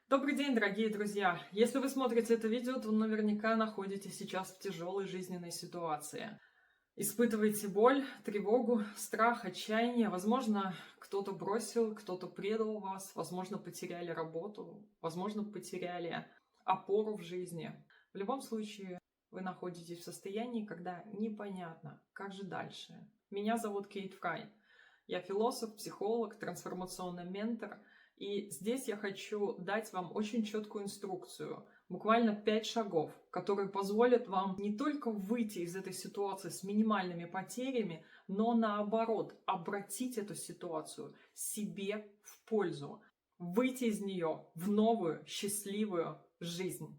Добрый день, дорогие друзья! Если вы смотрите это видео, то наверняка находитесь сейчас в тяжелой жизненной ситуации. Испытываете боль, тревогу, страх, отчаяние. Возможно, кто-то бросил, кто-то предал вас, возможно, потеряли работу, возможно, потеряли опору в жизни. В любом случае, вы находитесь в состоянии, когда непонятно, как же дальше. Меня зовут Кейт Фрай. Я философ, психолог, трансформационный ментор. И здесь я хочу дать вам очень четкую инструкцию, буквально 5 шагов, которые позволят вам не только выйти из этой ситуации с минимальными потерями, но наоборот, обратить эту ситуацию себе в пользу, выйти из нее в новую счастливую жизнь.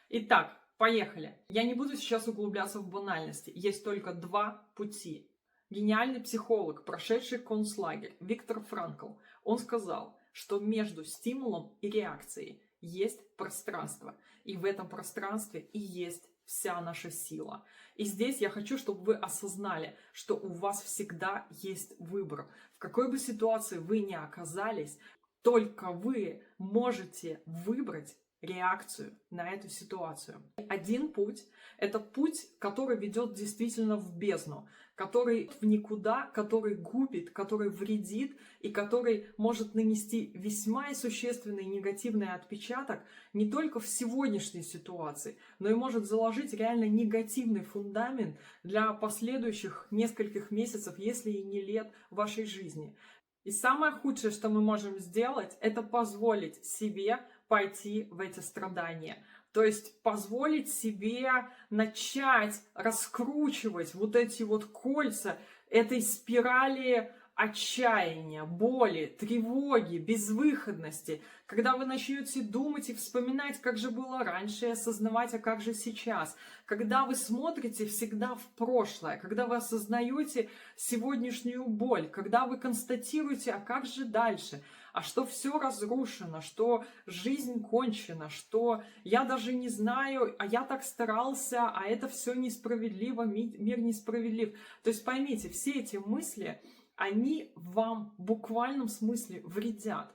Итак, поехали. Я не буду сейчас углубляться в банальности, есть только два пути. Гениальный психолог, прошедший концлагерь Виктор Франкл, он сказал, что между стимулом и реакцией есть пространство. И в этом пространстве и есть вся наша сила. И здесь я хочу, чтобы вы осознали, что у вас всегда есть выбор. В какой бы ситуации вы ни оказались, только вы можете выбрать реакцию на эту ситуацию. Один путь – это путь, который ведет действительно в бездну, который в никуда, который губит, который вредит и который может нанести весьма и существенный негативный отпечаток не только в сегодняшней ситуации, но и может заложить реально негативный фундамент для последующих нескольких месяцев, если и не лет вашей жизни. И самое худшее, что мы можем сделать, это позволить себе пойти в эти страдания. То есть позволить себе начать раскручивать вот эти вот кольца этой спирали отчаяния, боли, тревоги, безвыходности. Когда вы начнете думать и вспоминать, как же было раньше, и осознавать, а как же сейчас. Когда вы смотрите всегда в прошлое, когда вы осознаете сегодняшнюю боль, когда вы констатируете, а как же дальше, а что все разрушено, что жизнь кончена, что я даже не знаю, а я так старался, а это все несправедливо, мир несправедлив. То есть поймите, все эти мысли, они вам в буквальном смысле вредят.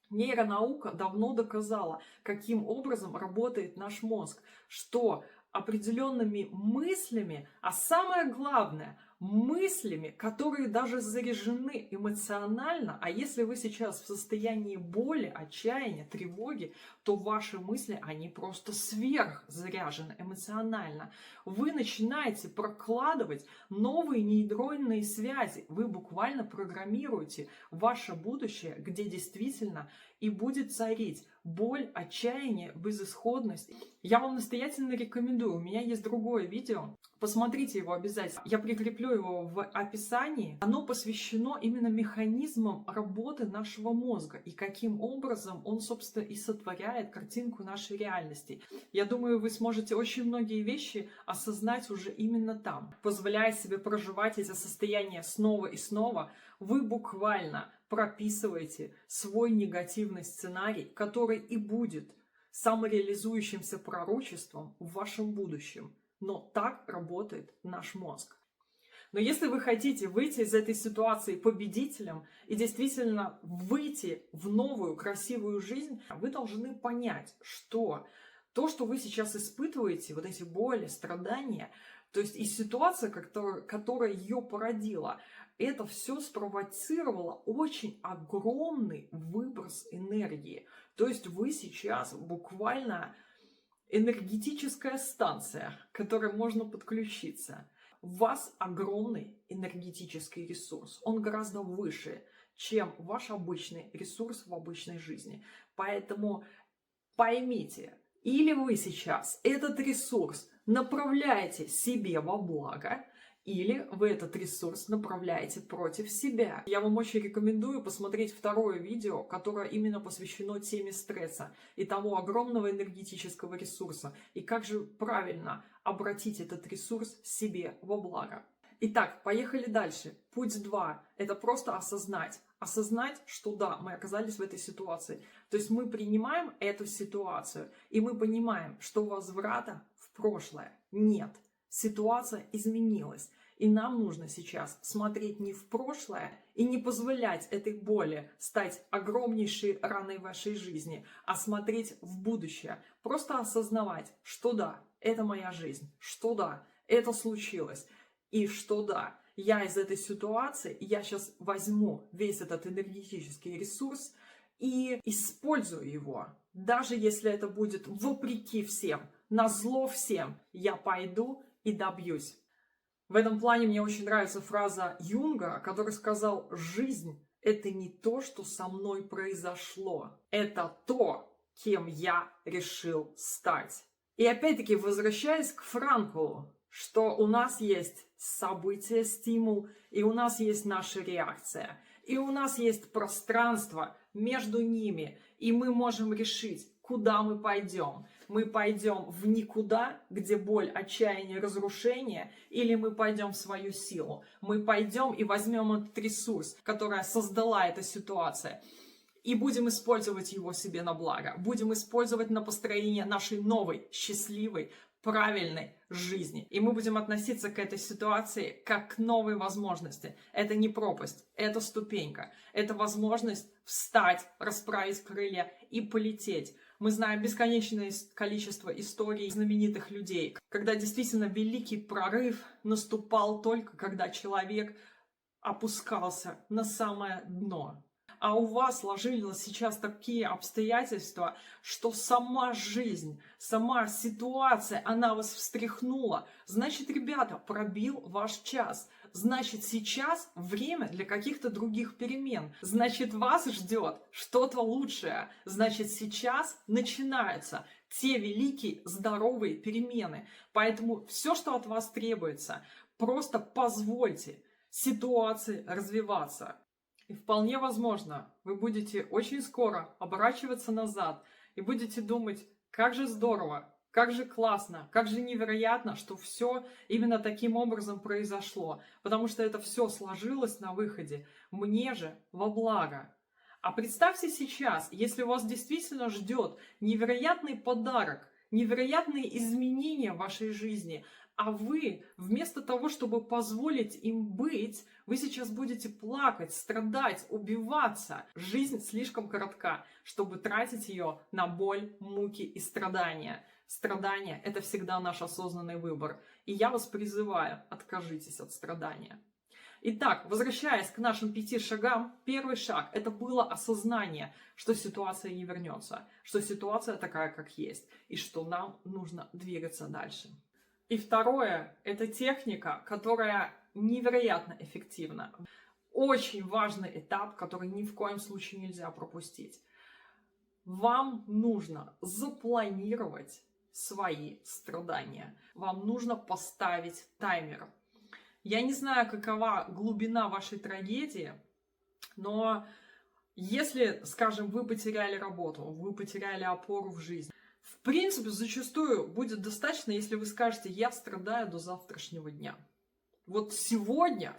Нейронаука давно доказала, каким образом работает наш мозг, что определенными мыслями, а самое главное, мыслями, которые даже заряжены эмоционально, а если вы сейчас в состоянии боли, отчаяния, тревоги, то ваши мысли, они просто сверхзаряжены эмоционально. Вы начинаете прокладывать новые нейронные связи, вы буквально программируете ваше будущее, где действительно и будет царить боль, отчаяние, безысходность. Я вам настоятельно рекомендую, у меня есть другое видео, посмотрите его обязательно. Я прикреплю его в описании. Оно посвящено именно механизмам работы нашего мозга и каким образом он, собственно, и сотворяет картинку нашей реальности. Я думаю, вы сможете очень многие вещи осознать уже именно там. Позволяя себе проживать эти состояния снова и снова, вы буквально прописываете свой негативный сценарий, который и будет самореализующимся пророчеством в вашем будущем. Но так работает наш мозг. Но если вы хотите выйти из этой ситуации победителем и действительно выйти в новую красивую жизнь, вы должны понять, что то, что вы сейчас испытываете, вот эти боли, страдания, то есть и ситуация, которая ее породила, это все спровоцировало очень огромный выброс энергии. То есть вы сейчас буквально энергетическая станция, к которой можно подключиться. У вас огромный энергетический ресурс. Он гораздо выше, чем ваш обычный ресурс в обычной жизни. Поэтому поймите, или вы сейчас этот ресурс направляете себе во благо, или вы этот ресурс направляете против себя. Я вам очень рекомендую посмотреть второе видео, которое именно посвящено теме стресса и того огромного энергетического ресурса, и как же правильно обратить этот ресурс себе во благо. Итак, поехали дальше. Путь 2 – это просто осознать. Осознать, что да, мы оказались в этой ситуации. То есть мы принимаем эту ситуацию, и мы понимаем, что возврата в прошлое нет. Ситуация изменилась. И нам нужно сейчас смотреть не в прошлое и не позволять этой боли стать огромнейшей раной в вашей жизни, а смотреть в будущее. Просто осознавать, что да, это моя жизнь, что да, это случилось, и что да, я из этой ситуации, я сейчас возьму весь этот энергетический ресурс и использую его. Даже если это будет вопреки всем, назло всем, я пойду и добьюсь. В этом плане мне очень нравится фраза Юнга, который сказал: «Жизнь – это не то, что со мной произошло, это то, кем я решил стать». И опять-таки, возвращаясь к Франклу, что у нас есть событие, стимул, и у нас есть наша реакция, и у нас есть пространство между ними, и мы можем решить, куда мы пойдем. Мы пойдем в никуда, где боль, отчаяние, разрушение, или мы пойдем в свою силу. Мы пойдем и возьмем этот ресурс, который создала эта ситуация, и будем использовать его себе на благо. Будем использовать на построение нашей новой, счастливой, правильной жизни. И мы будем относиться к этой ситуации как к новой возможности. Это не пропасть, это ступенька. Это возможность встать, расправить крылья и полететь. Мы знаем бесконечное количество историй знаменитых людей, когда действительно великий прорыв наступал только когда человек опускался на самое дно. А у вас сложились сейчас такие обстоятельства, что сама жизнь, сама ситуация, она вас встряхнула. Значит, ребята, пробил ваш час. Значит, сейчас время для каких-то других перемен. Значит, вас ждет что-то лучшее. Значит, сейчас начинаются те великие здоровые перемены. Поэтому все, что от вас требуется, просто позвольте ситуации развиваться. И вполне возможно, вы будете очень скоро оборачиваться назад и будете думать, как же здорово, как же классно, как же невероятно, что все именно таким образом произошло, потому что это все сложилось на выходе, мне же во благо. А представьте сейчас, если вас действительно ждет невероятный подарок, невероятные изменения в вашей жизни, а вы, вместо того, чтобы позволить им быть, вы сейчас будете плакать, страдать, убиваться. Жизнь слишком коротка, чтобы тратить ее на боль, муки и страдания. Страдания – это всегда наш осознанный выбор. И я вас призываю, откажитесь от страдания. Итак, возвращаясь к нашим 5 шагам, первый шаг – это было осознание, что ситуация не вернется, что ситуация такая, как есть, и что нам нужно двигаться дальше. И второе – это техника, которая невероятно эффективна. Очень важный этап, который ни в коем случае нельзя пропустить. Вам нужно запланировать свои страдания. Вам нужно поставить таймер. Я не знаю, какова глубина вашей трагедии, но если, скажем, вы потеряли работу, вы потеряли опору в жизни, в принципе, зачастую будет достаточно, если вы скажете: я страдаю до завтрашнего дня. Вот сегодня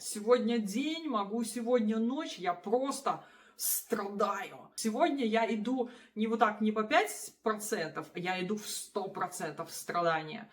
день, могу сегодня ночь, я просто страдаю. Сегодня я иду не вот так, не по 5%, а я иду в 100% страдания.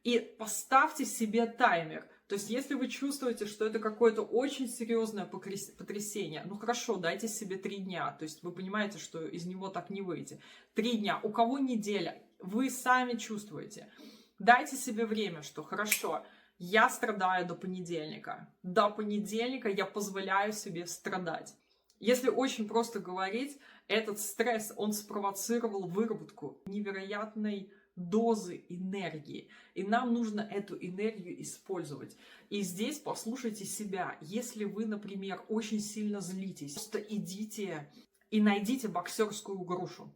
И поставьте себе таймер. То есть, если вы чувствуете, что это какое-то очень серьезное потрясение, ну хорошо, дайте себе 3 дня. То есть, вы понимаете, что из него так не выйти. 3 дня. У кого неделя? Вы сами чувствуете. Дайте себе время, что хорошо, я страдаю до понедельника. До понедельника я позволяю себе страдать. Если очень просто говорить, этот стресс, он спровоцировал выработку невероятной дозы энергии. И нам нужно эту энергию использовать. И здесь послушайте себя. Если вы, например, очень сильно злитесь, просто идите и найдите боксерскую грушу.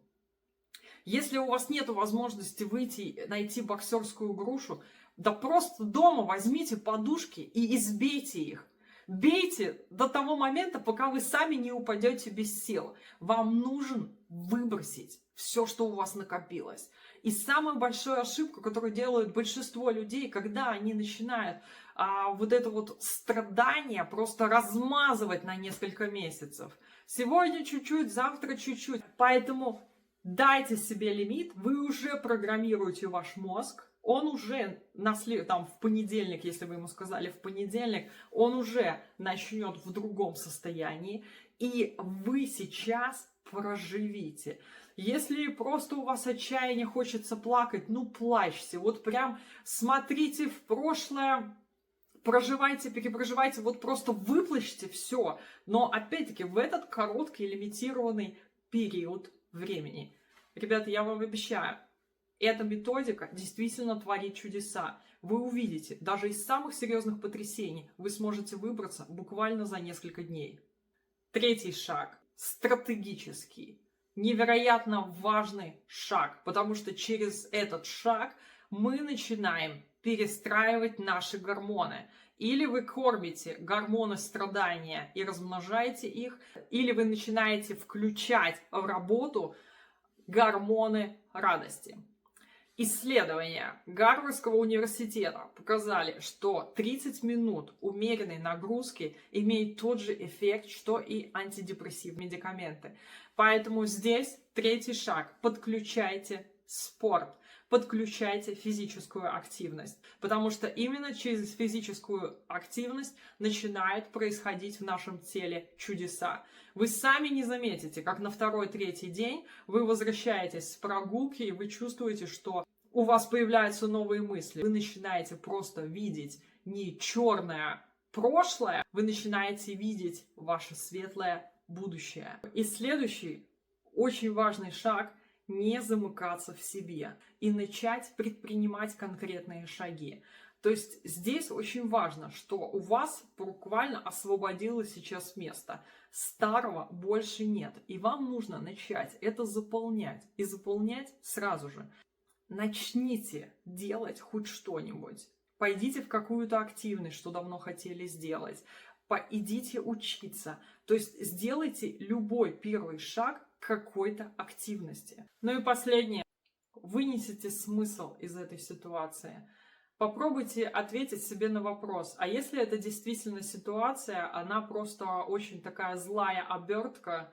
Если у вас нет возможности выйти, найти боксерскую грушу, да просто дома возьмите подушки и избейте их. Бейте до того момента, пока вы сами не упадете без сил. Вам нужно выбросить все, что у вас накопилось. И самую большую ошибку, которую делают большинство людей, когда они начинают вот это вот страдание просто размазывать на несколько месяцев. Сегодня чуть-чуть, завтра чуть-чуть. Поэтому дайте себе лимит, вы уже программируете ваш мозг, он уже там в понедельник, если вы ему сказали в понедельник, он уже начнет в другом состоянии, и вы сейчас проживите. Если просто у вас отчаяние, хочется плакать, ну плачьте, вот прям смотрите в прошлое, проживайте, перепроживайте, вот просто выплачьте все. Но опять-таки в этот короткий лимитированный период времени. Ребята, я вам обещаю, эта методика действительно творит чудеса. Вы увидите, даже из самых серьезных потрясений вы сможете выбраться буквально за несколько дней. Третий шаг. Стратегический. Невероятно важный шаг, потому что через этот шаг мы начинаем перестраивать наши гормоны. Или вы кормите гормоны страдания и размножаете их, или вы начинаете включать в работу гормоны радости. Исследования Гарвардского университета показали, что 30 минут умеренной нагрузки имеет тот же эффект, что и антидепрессивные медикаменты. Поэтому здесь третий шаг. Подключайте спорт, подключайте физическую активность. Потому что именно через физическую активность начинают происходить в нашем теле чудеса. Вы сами не заметите, как на второй-третий день вы возвращаетесь с прогулки, и вы чувствуете, что у вас появляются новые мысли. Вы начинаете просто видеть не черное прошлое, вы начинаете видеть ваше светлое будущее. И следующий очень важный шаг – не замыкаться в себе и начать предпринимать конкретные шаги. То есть здесь очень важно, что у вас буквально освободилось сейчас место. Старого больше нет. И вам нужно начать это заполнять. И заполнять сразу же. Начните делать хоть что-нибудь. Пойдите в какую-то активность, что давно хотели сделать. Идите учиться. То есть сделайте любой первый шаг к какой-то активности. Ну и последнее. Вынесите смысл из этой ситуации. Попробуйте ответить себе на вопрос, а если это действительно ситуация, она просто очень такая злая обертка,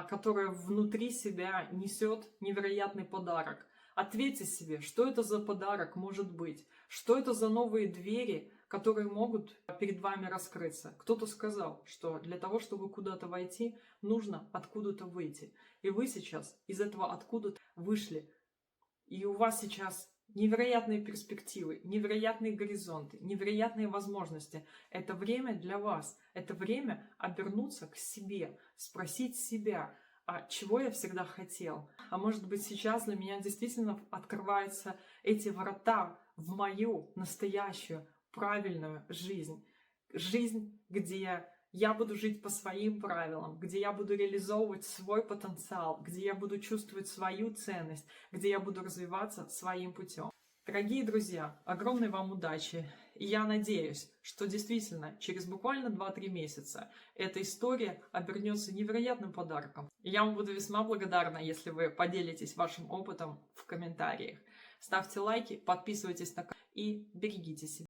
которая внутри себя несет невероятный подарок. Ответьте себе, что это за подарок может быть, что это за новые двери, которые могут перед вами раскрыться. Кто-то сказал, что для того, чтобы куда-то войти, нужно откуда-то выйти. И вы сейчас из этого откуда-то вышли. И у вас сейчас невероятные перспективы, невероятные горизонты, невероятные возможности. Это время для вас. Это время обернуться к себе, спросить себя, а чего я всегда хотел. А может быть, сейчас для меня действительно открываются эти врата в мою настоящую, правильную жизнь. Жизнь, где я буду жить по своим правилам, где я буду реализовывать свой потенциал, где я буду чувствовать свою ценность, где я буду развиваться своим путем. Дорогие друзья, огромной вам удачи! И я надеюсь, что действительно через буквально 2-3 месяца эта история обернется невероятным подарком. И я вам буду весьма благодарна, если вы поделитесь вашим опытом в комментариях. Ставьте лайки, подписывайтесь на канал и берегите себя.